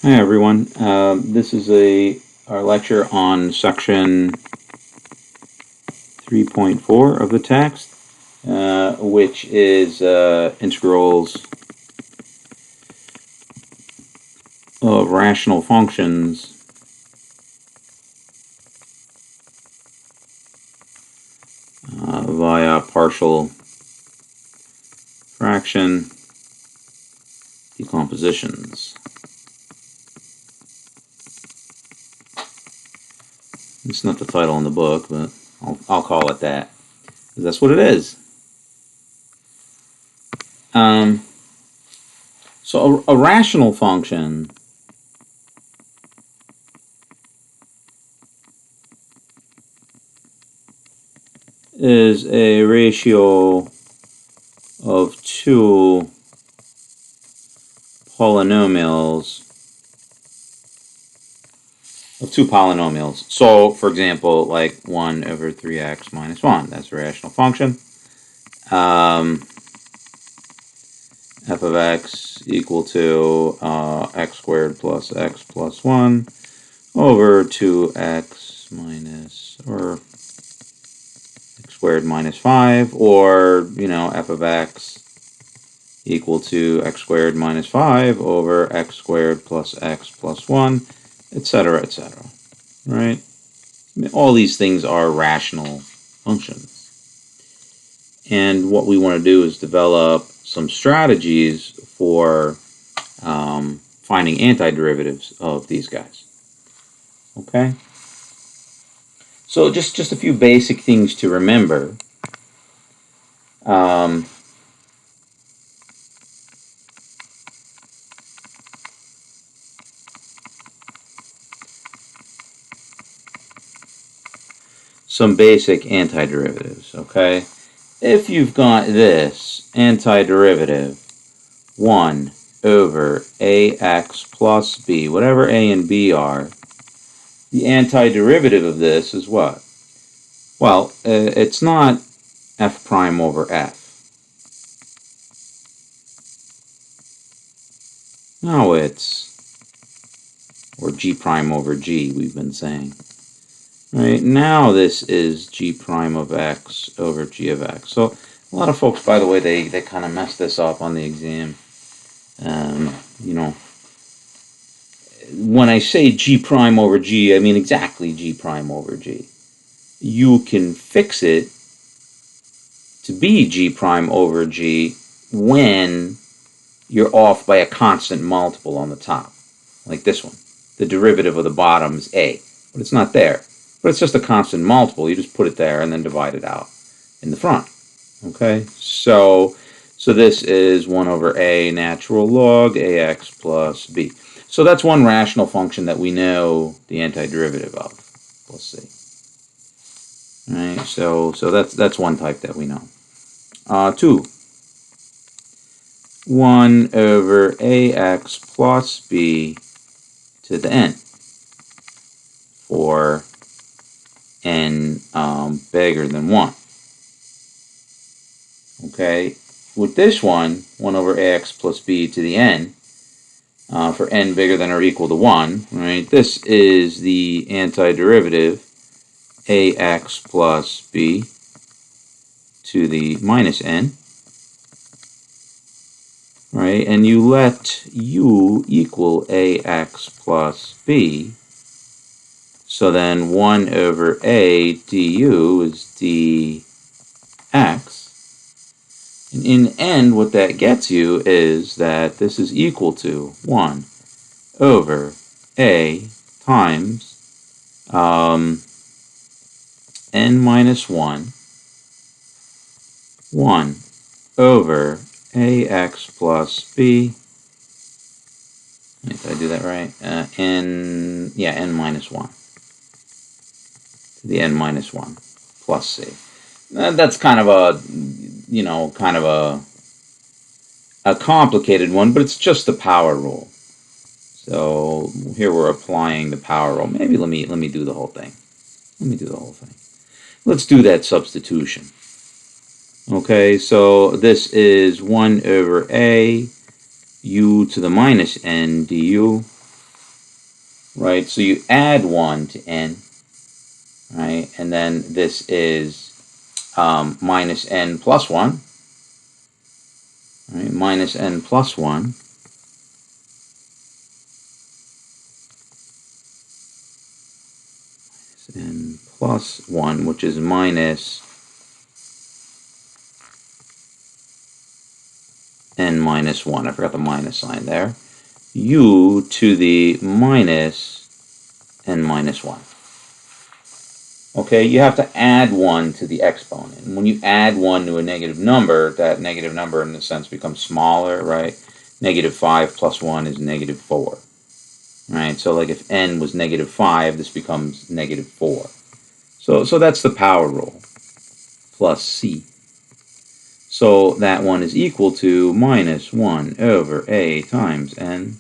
Hi everyone. This is our lecture on section 3.4 of the text, which is integrals of rational functions via partial fraction decompositions. It's not the title in the book, but I'll call it that, because that's what it is. So a rational function is a ratio of two polynomials. So, for example, like 1 over 3x minus 1. That's a rational function. F of x equal to x squared plus x plus 1 over 2x minus, or x squared minus 5, or, f of x equal to x squared minus 5 over x squared plus x plus 1, etc., etc. Right? All these things are rational functions. And what we want to do is develop some strategies for finding antiderivatives of these guys. Okay? So just a few basic things to remember. Some basic antiderivatives, okay? If you've got this antiderivative 1 over ax plus b, whatever a and b are, the antiderivative of this is what? Well, it's not f prime over f. No, or g prime over g, we've been saying. Right, now this is g prime of x over g of x. So a lot of folks, by the way, they kind of mess this up on the exam. When I say g prime over g, I mean exactly g prime over g. You can fix it to be g prime over g when you're off by a constant multiple on the top, like this one. The derivative of the bottom is a, but it's not there. But it's just a constant multiple. You just put it there and then divide it out in the front. Okay, so this is 1 over a natural log ax plus b. So that's one rational function that we know the antiderivative of. Let's see. All right, so that's one type that we know. 2. 1 over ax plus b to the n for n bigger than 1. Okay, with this one, 1 over ax plus b to the n, for n bigger than or equal to 1, right, this is the antiderivative ax plus b to the minus n, right, and you let u equal ax plus b, so then 1 over a du is dx. And in the end, what that gets you is that this is equal to 1 over a times n minus 1, 1 over ax plus b. Did I do that right? n minus 1 to the n minus 1 plus c. That's kind of a a complicated one, but it's just the power rule. So here we're applying the power rule. Maybe let me do the whole thing. Let's do that substitution. Okay, so this is 1 over a u to the minus n du right? So you add 1 to n, right? And then this is minus n plus 1, right? Minus n plus 1. N plus 1, which is minus n minus 1. I forgot the minus sign there. U to the minus n minus 1. Okay, you have to add 1 to the exponent. And when you add 1 to a negative number, that negative number in a sense becomes smaller, right? Negative 5 plus 1 is negative 4. Right, so like if n was negative 5, this becomes negative 4. So that's the power rule, plus c. So that one is equal to minus 1 over a times n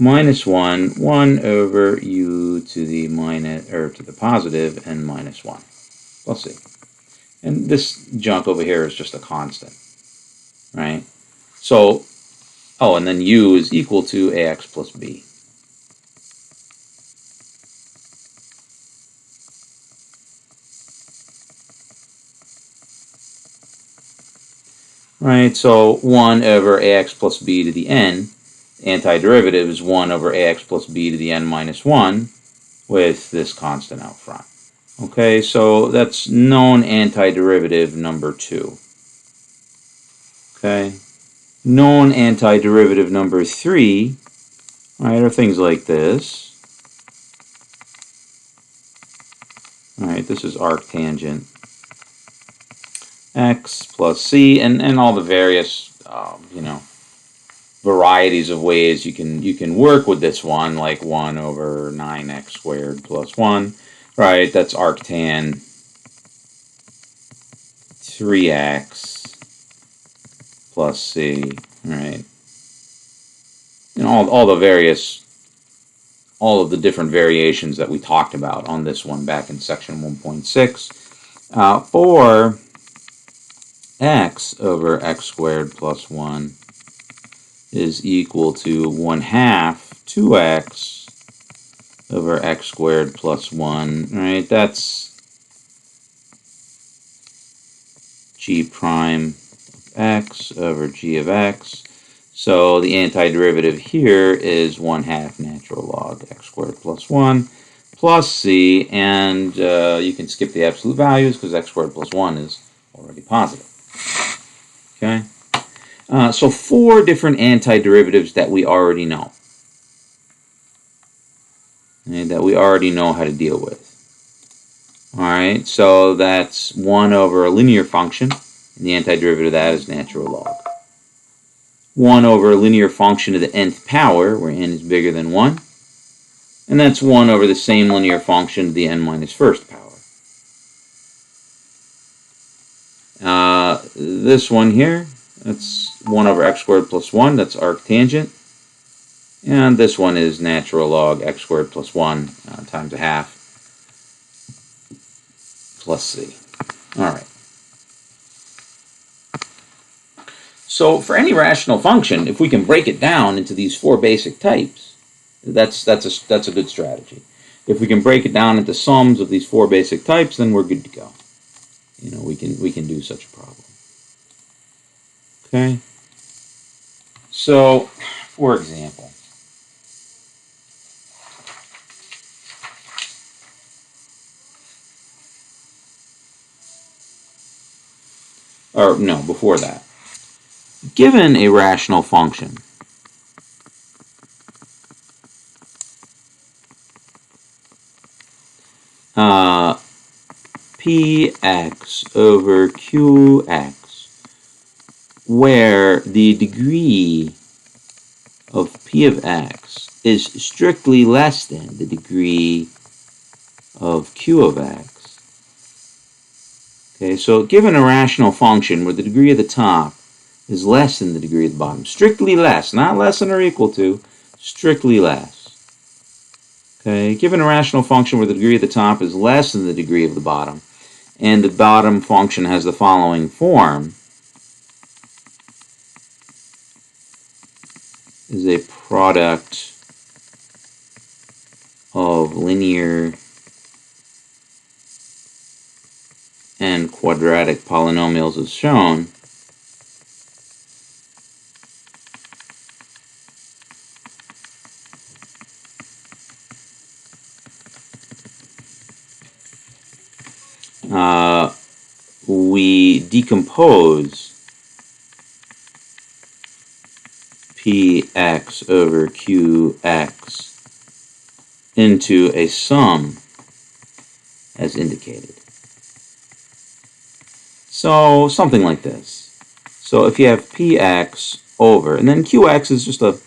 minus 1 over u to the minus, or to the positive n minus 1 plus c. And this junk over here is just a constant, right? So, oh, and then u is equal to ax plus b. Right, so 1 over ax plus b to the n, antiderivative is 1 over ax plus b to the n minus 1 with this constant out front. Okay, so that's known antiderivative number 2. Okay, known antiderivative number 3, right, are things like this. All right, this is arctangent x plus c, and all the various, varieties of ways you can work with this one, like 1 over 9x squared plus 1, right? That's arctan 3x plus c, right? And all the various, all of the different variations that we talked about on this one back in section 1.6. For x over x squared plus 1 is equal to 1/2 2x over x squared plus 1, right? That's g prime of x over g of x. So the antiderivative here is 1/2 natural log x squared plus 1 plus c, and you can skip the absolute values because x squared plus 1 is already positive. Okay? So 4 different antiderivatives that we already know. Okay, that we already know how to deal with. Alright, so that's 1 over a linear function, and the antiderivative of that is natural log. 1 over a linear function to the nth power, where n is bigger than 1, and that's 1 over the same linear function to the n minus first power. This one here, that's 1 over x squared plus 1, that's arctangent. And this one is natural log x squared plus 1 times 1/2 plus c. All right. So for any rational function, if we can break it down into these 4 basic types, that's a good strategy. If we can break it down into sums of these 4 basic types, then we're good to go. You know, we can do such a problem. Okay. So, for example, or no, before that, given a rational function, px over qx, where the degree of p of x is strictly less than the degree of q of x. Okay, so given a rational function where the degree of the top is less than the degree of the bottom, strictly less, not less than or equal to, strictly less. Okay, given a rational function where the degree of the top is less than the degree of the bottom, and the bottom function has the following form, is a product of linear and quadratic polynomials is shown, we decompose px over qx into a sum as indicated. So something like this. So if you have px over, and then qx is just a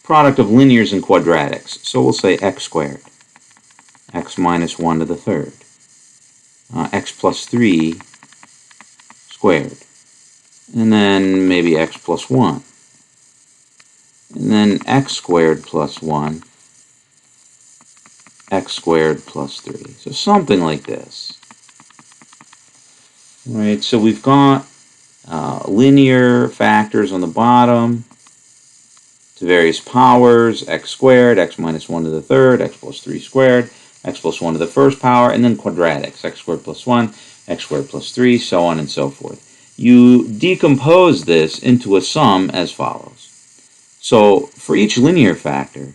product of linears and quadratics. So we'll say x squared, x minus 1 to the third, x plus 3 squared, and then maybe x plus 1, and then x squared plus 1, x squared plus 3. So something like this. Right, so we've got linear factors on the bottom to various powers, x squared, x minus 1 to the third, x plus 3 squared, x plus 1 to the first power, and then quadratics, x squared plus 1, x squared plus 3, so on and so forth. You decompose this into a sum as follows. So for each linear factor,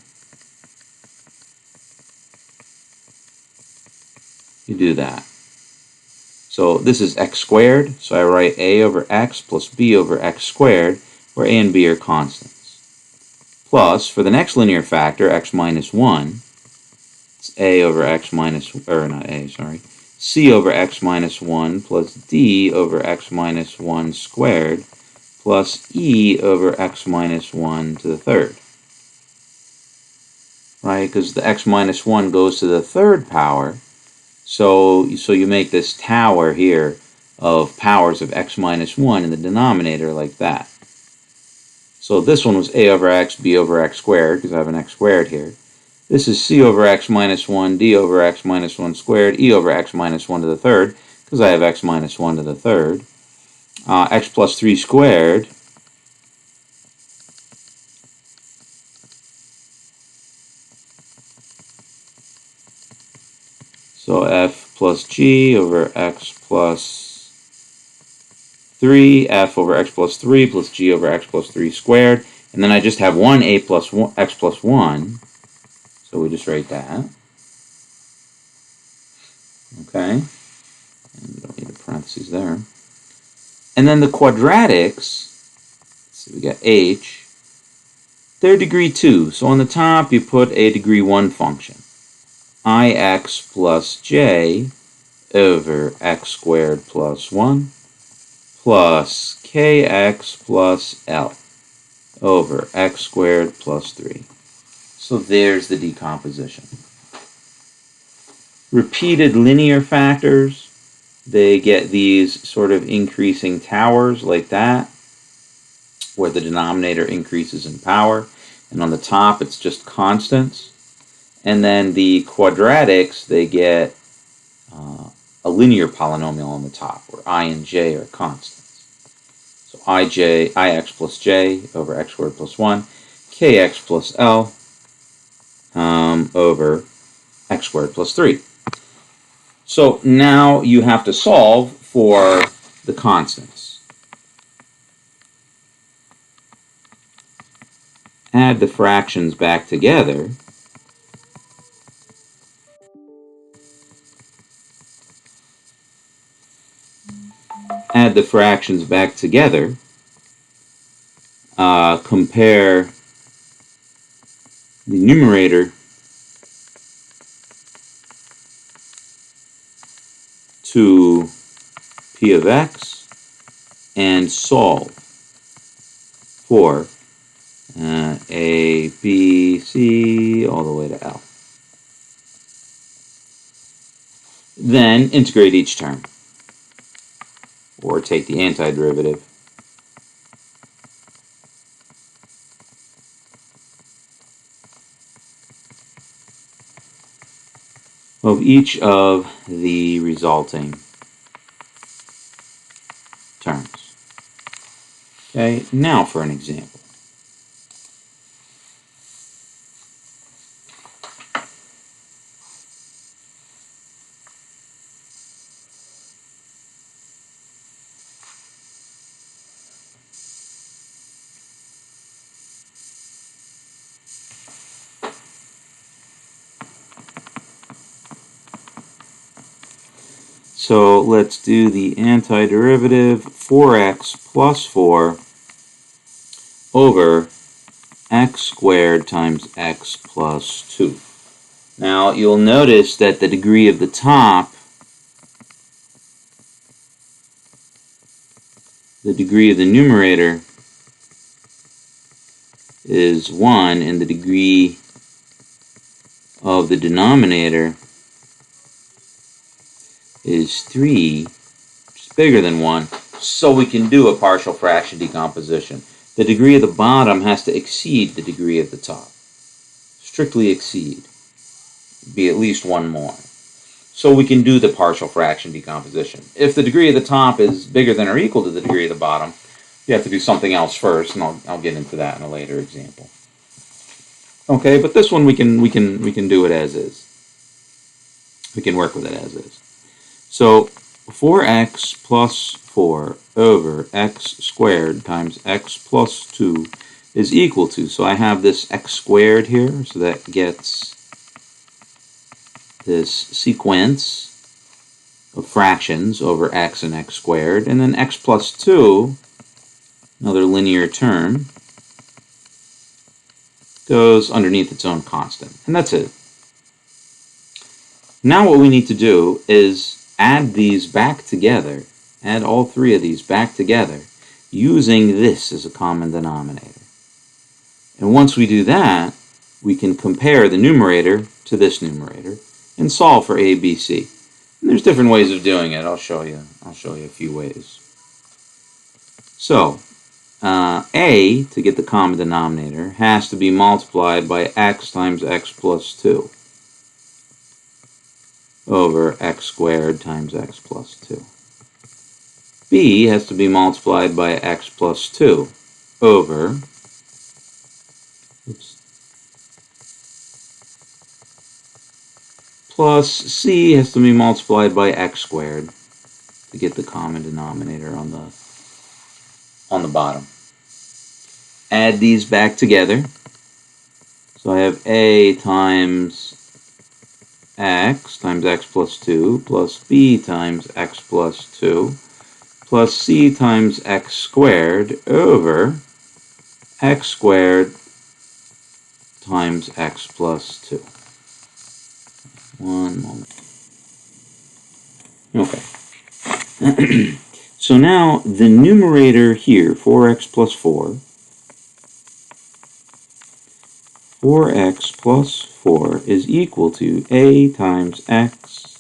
you do that. So this is x squared, so I write a over x plus b over x squared, where a and b are constants. Plus, for the next linear factor, x minus 1, it's a over x minus, or not a, sorry, c over x minus 1 plus d over x minus 1 squared plus e over x minus 1 to the third. Right, because the x minus 1 goes to the third power, so you make this tower here of powers of x minus 1 in the denominator like that. So this one was a over x, b over x squared, because I have an x squared here. This is c over x minus 1, d over x minus 1 squared, e over x minus 1 to the third, because I have x minus 1 to the third. X plus 3 squared. So f plus g over x plus 3, f over x plus 3 plus g over x plus 3 squared. And then I just have one a plus 1, x plus 1. So we just write that. Okay. And don't need a parentheses there. And then the quadratics, let's see, we got h. They're degree 2. So on the top, you put a degree 1 function. ix plus j over x squared plus 1 plus kx plus l over x squared plus 3. So there's the decomposition. Repeated linear factors, they get these sort of increasing towers like that, where the denominator increases in power, and on the top it's just constants. And then the quadratics, they get a linear polynomial on the top, where I and j are constants. So ix plus j over x squared plus 1, kx plus l over x squared plus 3. So now you have to solve for the constants. Add the fractions back together. Add the fractions back together. Compare the numerator to p of x and solve for a, b, c, all the way to l. Then integrate each term, or take the antiderivative. Of each of the resulting terms. Okay, now for an example. So let's do the antiderivative 4x plus 4 over x squared times x plus 2. Now you'll notice that the degree of the top, the degree of the numerator is 1 and the degree of the denominator is 3, which is bigger than 1, so we can do a partial fraction decomposition. The degree of the bottom has to exceed the degree of the top. Strictly exceed. Be at least 1 more. So we can do the partial fraction decomposition. If the degree of the top is bigger than or equal to the degree of the bottom, you have to do something else first, and I'll get into that in a later example. Okay, but this one we can do it as is. We can work with it as is. So 4x plus 4 over x squared times x plus 2 is equal to, so I have this x squared here, so that gets this sequence of fractions over x and x squared, and then x plus 2, another linear term, goes underneath its own constant. And that's it. Now what we need to do is add these back together, add all three of these back together, using this as a common denominator. And once we do that, we can compare the numerator to this numerator and solve for a, b, c. And there's different ways of doing it. I'll show you a few ways. So a, to get the common denominator, has to be multiplied by x times x plus 2 over x squared times x plus 2. b has to be multiplied by x plus 2 over plus c has to be multiplied by x squared to get the common denominator on the bottom. Add these back together. So I have a times x plus 2 plus b times x plus 2 plus c times x squared over x squared times x plus 2. One moment. Okay. So now the numerator here, 4x plus 4, 4x plus 4 is equal to a times x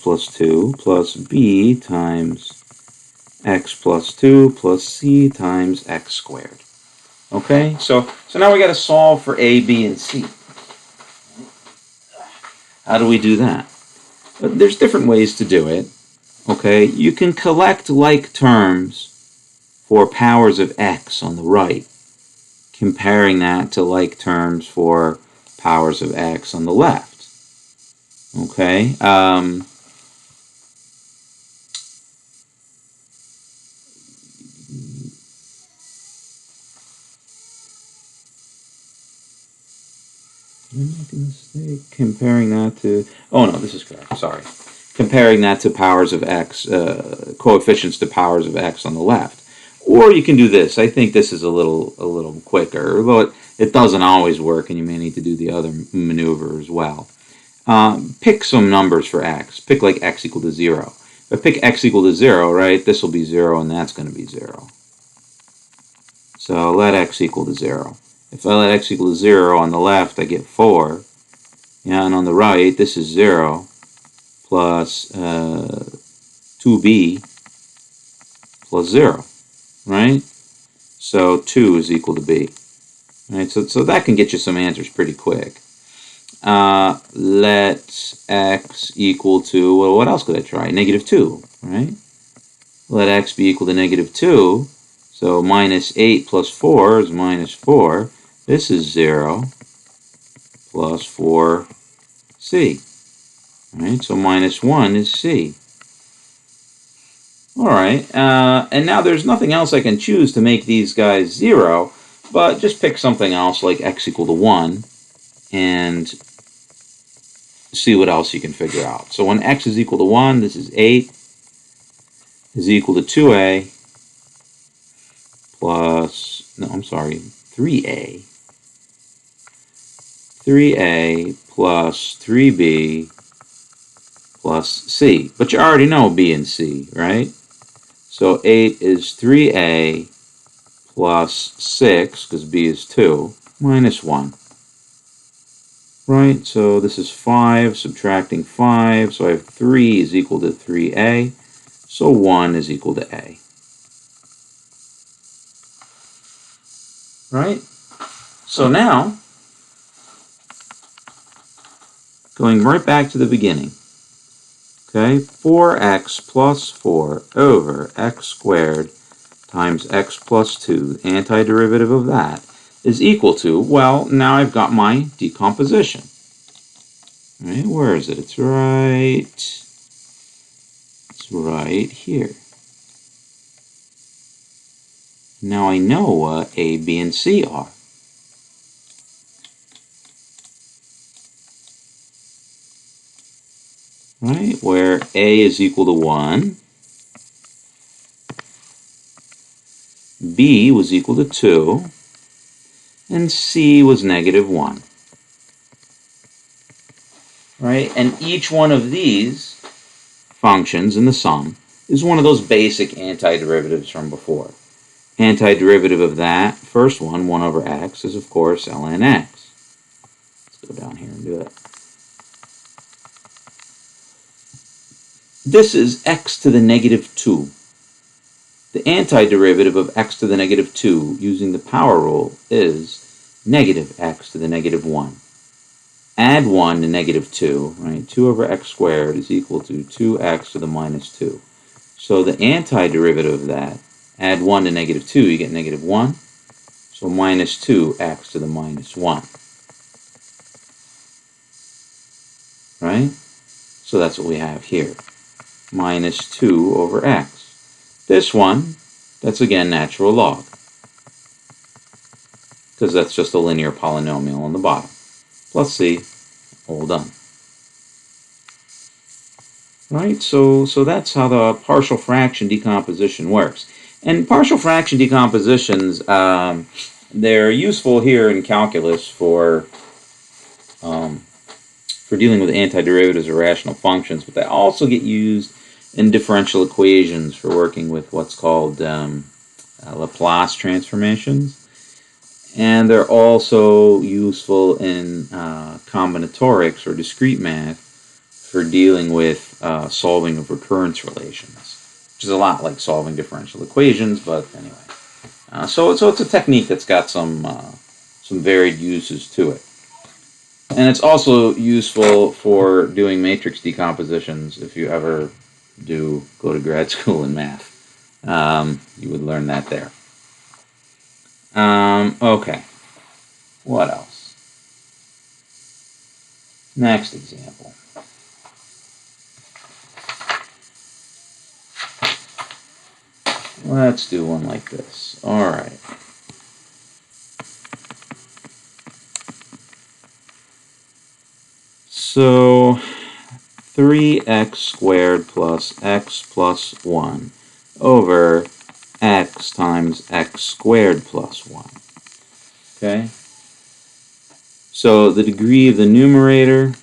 plus 2 plus b times x plus 2 plus c times x squared. Okay, so now we got to solve for a, b, and c. How do we do that? There's different ways to do it. Okay, you can collect like terms for powers of x on the right, comparing that to like terms for powers of x on the left. Okay, did I make a mistake? Comparing that to, oh no, this is correct, sorry. Comparing that to powers of x, coefficients to powers of x on the left. Or you can do this. I think this is a little quicker, although it doesn't always work, and you may need to do the other maneuver as well. Pick some numbers for x. Pick like x equal to 0. If I pick x equal to 0, right, this will be 0, and that's going to be 0. So let x equal to 0. If I let x equal to 0 on the left, I get 4. Yeah, and on the right, this is 0 plus 2b plus 0, right? So 2 is equal to b. Right? So that can get you some answers pretty quick. Let x equal to, well, what else could I try? Negative 2, right? Let x be equal to negative 2. So minus 8 plus 4 is minus 4. This is 0 plus 4c. Right? So minus 1 is c. Alright, and now there's nothing else I can choose to make these guys 0, but just pick something else like x equal to 1, and see what else you can figure out. So when x is equal to 1, this is 8 is equal to 2a plus, no, I'm sorry, 3a. 3a plus 3b plus c. But you already know b and c, right? So 8 is 3a plus 6, because b is 2, minus 1. Right, so this is 5, subtracting 5, so I have 3 is equal to 3a, so 1 is equal to a. Right? So now, going right back to the beginning, okay, 4x plus 4 over x squared times x plus 2, the antiderivative of that, is equal to, well, now I've got my decomposition. Right, where is it? It's right here. Now I know what a, b, and c are. Right, where a is equal to 1, b was equal to 2, and c was negative 1. Right, and each one of these functions in the sum is one of those basic antiderivatives from before. Antiderivative of that first one, 1 over x, is of course ln x. Let's go down here and do it. This is x to the negative 2. The antiderivative of x to the negative 2 using the power rule is negative x to the negative 1. Add 1 to negative 2, right? 2 over x squared is equal to 2x to the minus 2. So the antiderivative of that, add 1 to negative 2, you get negative 1. So minus 2x to the minus 1. Right? So that's what we have here. Minus 2 over x. This one, that's again natural log, because that's just a linear polynomial on the bottom. Plus c, all done. Right, so that's how the partial fraction decomposition works. And partial fraction decompositions, they're useful here in calculus for dealing with antiderivatives of rational functions, but they also get used in differential equations for working with what's called Laplace transformations. And they're also useful in combinatorics or discrete math for dealing with solving of recurrence relations, which is a lot like solving differential equations, but anyway. So it's a technique that's got some varied uses to it. And it's also useful for doing matrix decompositions if you ever do go to grad school in math. You would learn that there. Okay. What else? Next example. Let's do one like this. All right. So 3x squared plus x plus 1 over x times x squared plus 1. Okay? So the degree of the numerator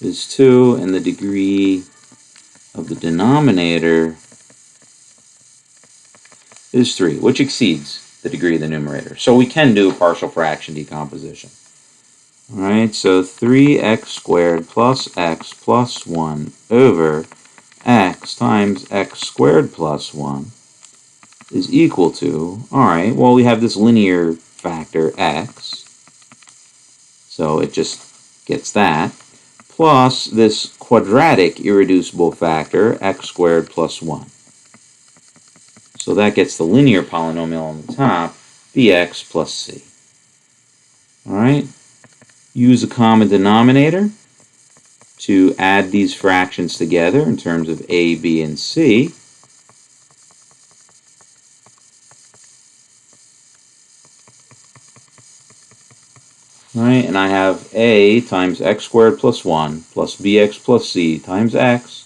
is 2, and the degree of the denominator is 3, which exceeds the degree of the numerator. So we can do partial fraction decomposition. All right, so 3x squared plus x plus 1 over x times x squared plus 1 is equal to, all right, well, we have this linear factor x, so it just gets that, plus this quadratic irreducible factor, x squared plus 1. So that gets the linear polynomial on the top, bx plus c. All right, use a common denominator to add these fractions together in terms of a, b, and c. right? And I have a times x squared plus 1 plus bx plus c times x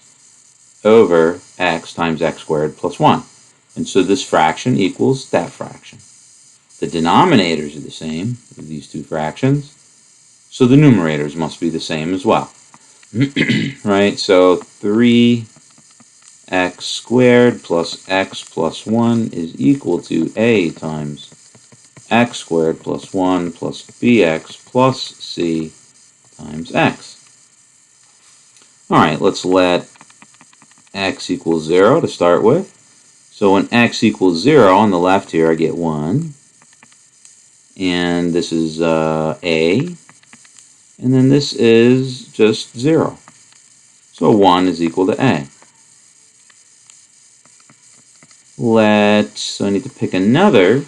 over x times x squared plus 1. And so this fraction equals that fraction. The denominators are the same with these two fractions, so the numerators must be the same as well. Right? So 3x squared plus x plus 1 is equal to a times x squared plus 1 plus bx plus c times x. Alright, let's let x equals 0 to start with. So when x equals 0, on the left here I get 1. And this is a. And then this is just 0. So 1 is equal to a. So I need to pick another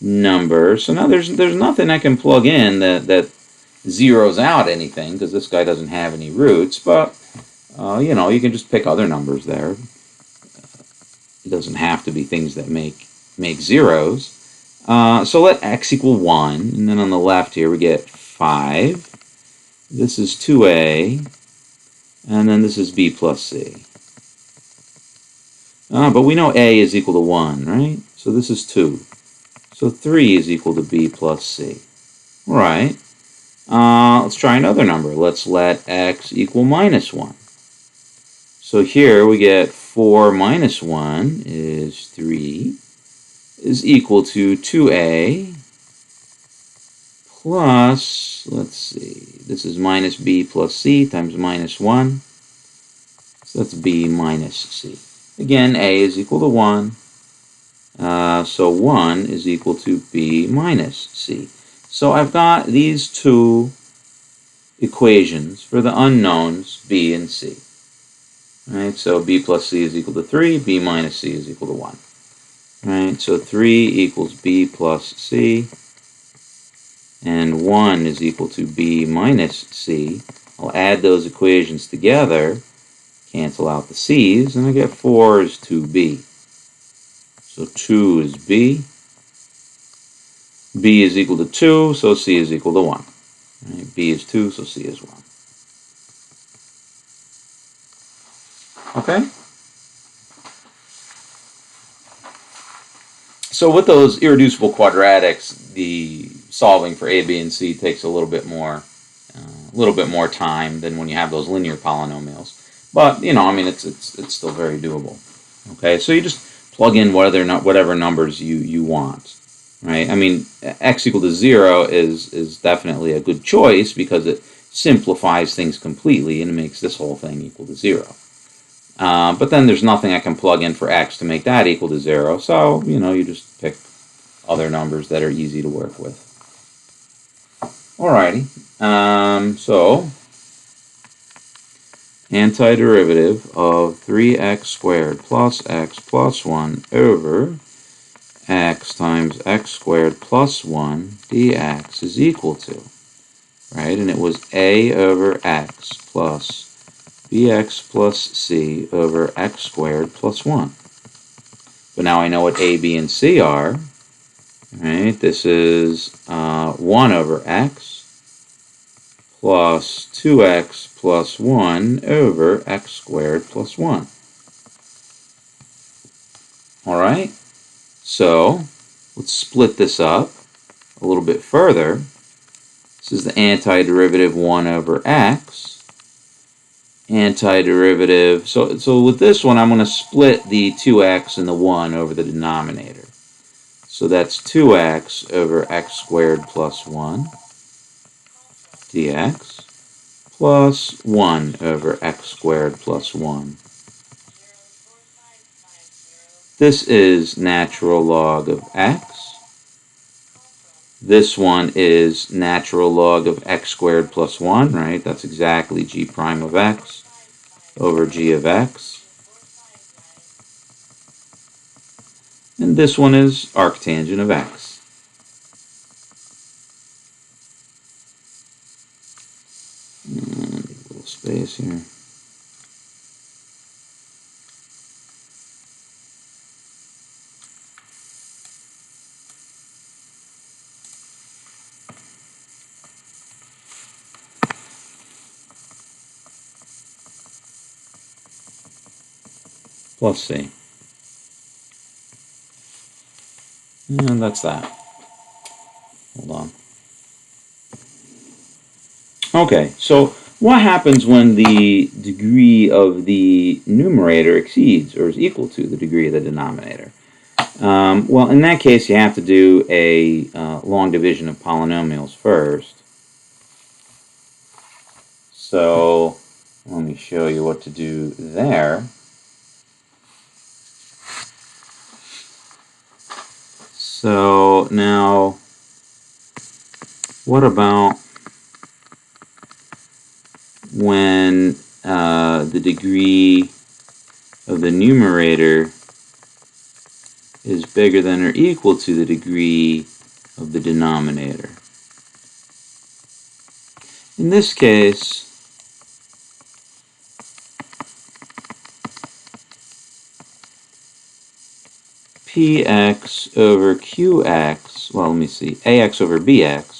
number. So now there's nothing I can plug in that zeroes out anything, because this guy doesn't have any roots, but you know, you can just pick other numbers there. It doesn't have to be things that make zeros. So let x equal 1, and then on the left here we get 5. This is 2a, and then this is b plus c. But we know a is equal to 1, right? So this is 2. So 3 is equal to b plus c. All right. Let's try another number. Let's let x equal minus 1. So here we get 4 minus 1 is 3 is equal to 2a plus, let's see, this is minus b plus c times minus 1. So that's b minus c. Again, a is equal to 1. So 1 is equal to b minus c. So I've got these two equations for the unknowns b and c. Right, so b plus c is equal to 3, b minus c is equal to 1. Right, so 3 equals b plus c, and 1 is equal to b minus c. I'll add those equations together, cancel out the c's, and I get 4 is 2b. So 2 is b. B is equal to 2, so c is equal to 1. Right, b is 2, so c is 1. Okay? So with those irreducible quadratics, the solving for a, b, and c takes a little bit more time than when you have those linear polynomials. But you know, I mean, it's still very doable. Okay, so you just plug in whatever numbers you want, right? I mean, x equal to 0 is definitely a good choice because it simplifies things completely and it makes this whole thing equal to 0. But then there's nothing I can plug in for x to make that equal to 0, so, you know, you just pick other numbers that are easy to work with. Alrighty, so antiderivative of 3x squared plus x plus 1 over x times x squared plus 1 dx is equal to, right, and it was a over x plus bx plus c over x squared plus 1. But now I know what a, b, and c are. Right? This is 1 over x plus 2x plus 1 over x squared plus 1. All right? So let's split this up a little bit further. This is the antiderivative 1 over x. Antiderivative, so with this one, I'm going to split the 2x and the 1 over the denominator. So that's 2x over x squared plus 1 dx plus 1 over x squared plus 1. This is natural log of x. This one is natural log of x squared plus 1, right? That's exactly g prime of x over g of x. And this one is arctangent of x. And a little space here. plus c. And that's that. Hold on. Okay, so what happens when the degree of the numerator exceeds or is equal to the degree of the denominator? Well, in that case, you have to do a long division of polynomials first. So let me show you what to do there. So now, what about when the degree of the numerator is bigger than or equal to the degree of the denominator? In this case, px over qx, well, let me see, ax over bx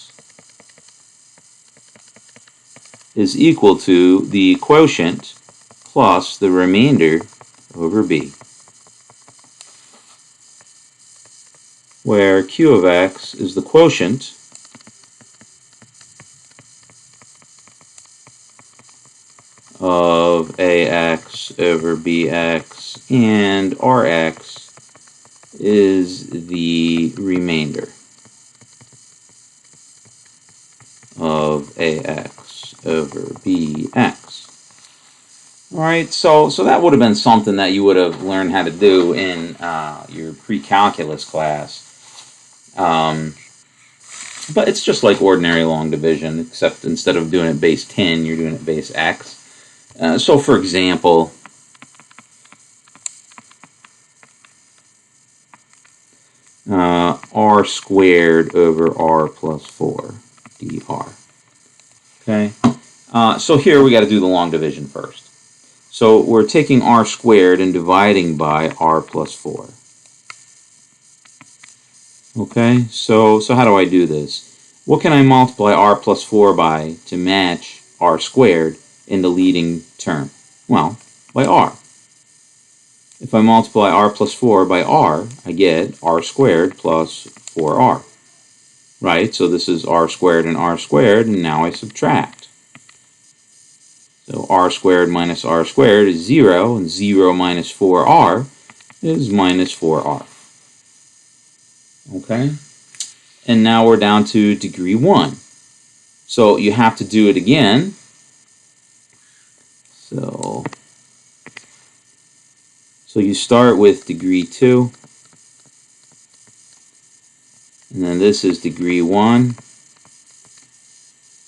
is equal to the quotient plus the remainder over b, where q of x is the quotient of ax over bx and rx is the remainder of ax over bx. Alright, so that would have been something that you would have learned how to do in your pre-calculus class. But it's just like ordinary long division, except instead of doing it base 10, you're doing it base x. So for example, r squared over r plus 4 dr. Okay, so here we got to do the long division first. So we're taking r squared and dividing by r plus 4. Okay, so how do I do this? What can I multiply r plus 4 by to match r squared in the leading term? Well, by r. If I multiply r plus 4 by r, I get r squared plus 4r. Right, so this is r squared, and now I subtract. So r squared minus r squared is 0, and 0 minus 4r is minus 4r. Okay? And now we're down to degree 1. So you have to do it again. So you start with degree 2. And then this is degree 1.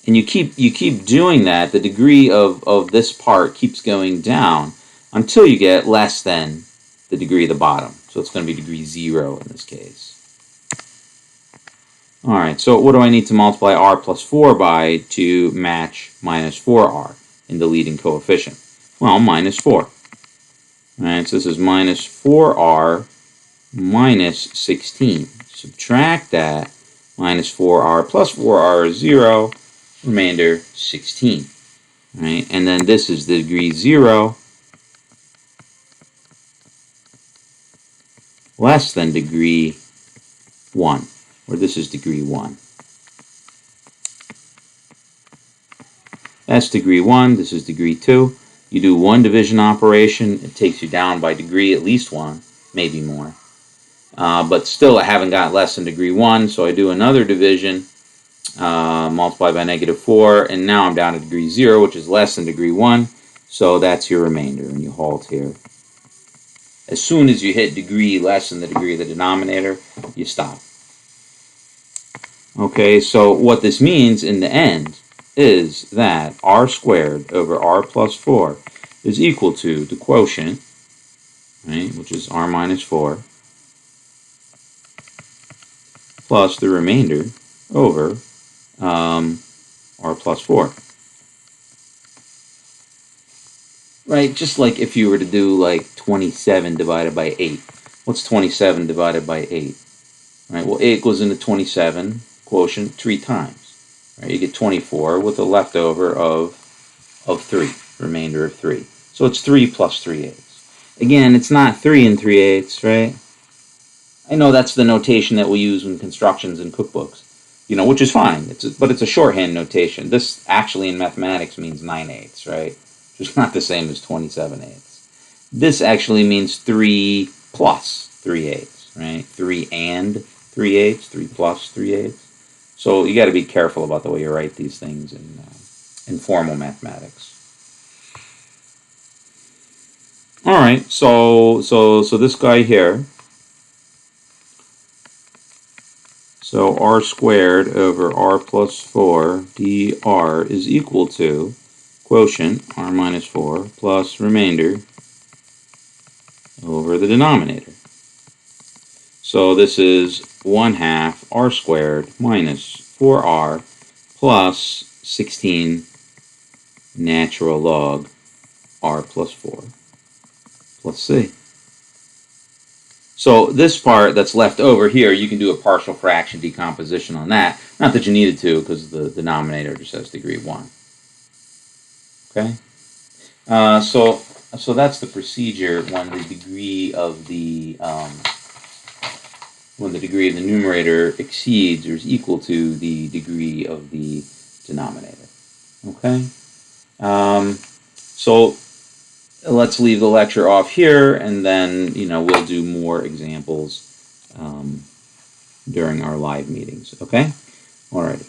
And you keep doing that. The degree of this part keeps going down until you get less than the degree of the bottom. So it's going to be degree 0 in this case. Alright, so what do I need to multiply r plus 4 by to match minus 4r in the leading coefficient? Well, minus 4. Alright, so this is minus 4r minus 16. Subtract that. Minus 4r plus 4r is 0. Remainder 16. Right? And then this is the degree 0 less than degree 1, or this is degree 1. That's degree 1, this is degree 2. You do one division operation, it takes you down by degree at least 1, maybe more. But still I haven't got less than degree 1, so I do another division, multiply by negative 4, and now I'm down to degree 0, which is less than degree 1, so that's your remainder, and you halt here. As soon as you hit degree less than the degree of the denominator, you stop. Okay, so what this means in the end is that r squared over r plus 4 is equal to the quotient, right, which is r minus 4, plus the remainder over r plus 4. Right, just like if you were to do like 27 divided by 8. What's 27 divided by 8? Right, well, 8 goes into 27 quotient 3 times. Right, you get 24 with a leftover of 3, remainder of 3. So it's 3 plus 3/8. Again, it's not 3 3/8, right? I know that's the notation that we use in constructions and cookbooks, which is fine. But it's a shorthand notation. This actually in mathematics means 9/8, right? Which is not the same as 27/8. This actually means 3 plus 3/8, right? 3 and 3/8, 3 plus 3/8. So you got to be careful about the way you write these things in formal mathematics. All right, so this guy here. So r squared over r plus 4 dr is equal to quotient r minus 4 plus remainder over the denominator. So this is 1/2 r squared minus 4r plus 16 natural log r plus 4 plus c. So this part that's left over here, you can do a partial fraction decomposition on that. Not that you needed to, because the denominator just has degree 1. Okay? So that's the procedure when the degree of the numerator exceeds or is equal to the degree of the denominator. Okay? So let's leave the lecture off here, and then we'll do more examples during our live meetings. Okay? Alrighty.